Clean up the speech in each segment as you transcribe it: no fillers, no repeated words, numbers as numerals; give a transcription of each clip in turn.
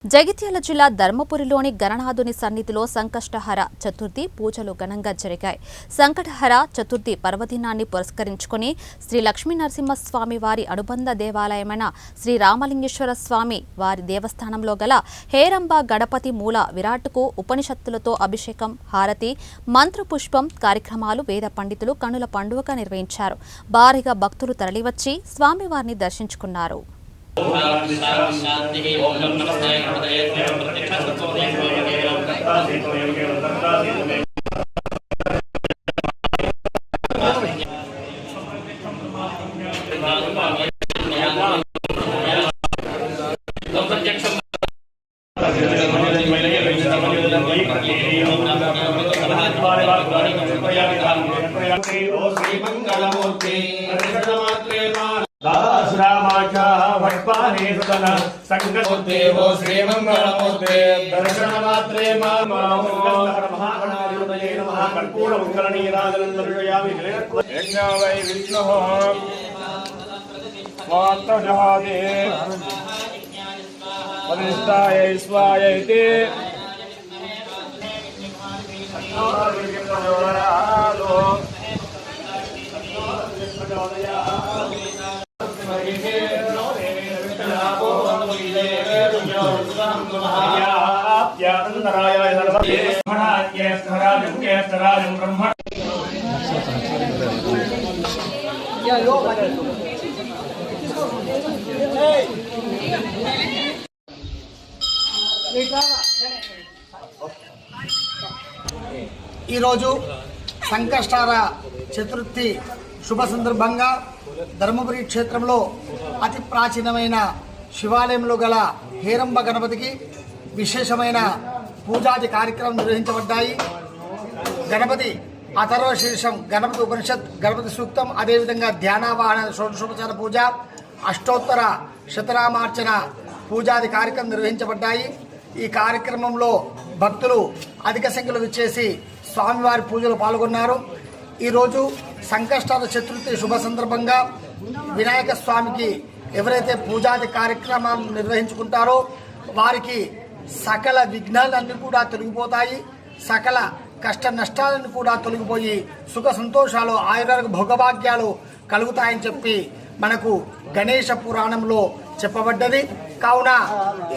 జగిత్యాల జిల్లా ధర్మపురిలోని గణనాథుని సన్నిధిలో సంకష్టహర చతుర్థి పూజలు ఘనంగా జరిగాయి. సంకటహర చతుర్థి పర్వదినాన్ని పురస్కరించుకుని శ్రీ లక్ష్మీనరసింహస్వామి వారి అనుబంధ దేవాలయమైన శ్రీ రామలింగేశ్వర స్వామి వారి దేవస్థానంలో గల హేరంబ గణపతి మూల విరాట్కు ఉపనిషత్తులతో అభిషేకం, హారతి, మంత్రపుష్పం కార్యక్రమాలు వేద పండితులు కనుల పండుగగా నిర్వహించారు. భారీగా భక్తులు తరలివచ్చి స్వామివారిని దర్శించుకున్నారు. संकटदेवो श्रीमंगलमूर्ते दर्शनमात्रे महागणाधिपतये नमः कर्पूरमङ्गलनीराजनं दर्शयामि यज्ञो वै विष्णुः स्वात्तजहादे वरिष्ठाय स्वाय इति ఈరోజు సంకష్టార చతుర్థి శుభ సందర్భంగా ధర్మపురి క్షేత్రంలో అతి ప్రాచీనమైన శివాలయంలో గల హేరంబ గణపతికి విశేషమైన పూజాది కార్యక్రమం నిర్వహించబడ్డాయి. గణపతి అథర్వశీర్షం, గణపతి ఉపనిషత్, గణపతి సూక్తం, అదేవిధంగా ధ్యానావాహన షోడశోపచార పూజ, అష్టోత్తర శతనామార్చన పూజాది కార్యక్రమం నిర్వహించబడ్డాయి. ఈ కార్యక్రమంలో భక్తులు అధిక సంఖ్యలో విచ్చేసి స్వామివారి పూజలు పాల్గొన్నారు. ఈరోజు సంకష్టాల చతుర్థి శుభ సందర్భంగా వినాయక స్వామికి ఎవరైతే పూజాది కార్యక్రమాలు నిర్వహించుకుంటారో వారికి సకల విఘ్నాలన్నీ కూడా తొలగిపోతాయి, సకల కష్ట నష్టాలన్నీ కూడా తొలగిపోయి సుఖ సంతోషాలు, ఆయురారోగ్య భోగభాగ్యాలు కలుగుతాయని చెప్పి మనకు గణేష పురాణంలో చెప్పబడ్డది. కావున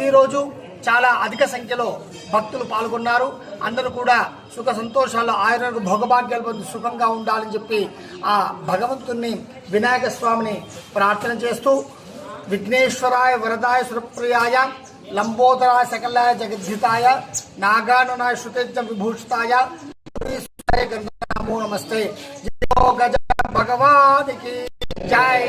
ఈరోజు చాలా అధిక సంఖ్యలో భక్తులు పాల్గొన్నారు. అందరూ కూడా సుఖ సంతోషాలు, ఆయుర్వేద భోగభాగ్యాలు పొంది సుఖంగా ఉండాలని చెప్పి ఆ భగవంతుని వినాయక స్వామిని ప్రార్థన చేస్తూ విఘ్నేశ్వరాయ వరదాయ సురప్రియాయ లంబోదరాయ సకలాయ జగద్ధితాయ నాగానునాయ శృతేజ విభూషితాయ నమో నమస్తే. జయ గజ భగవానికి జై.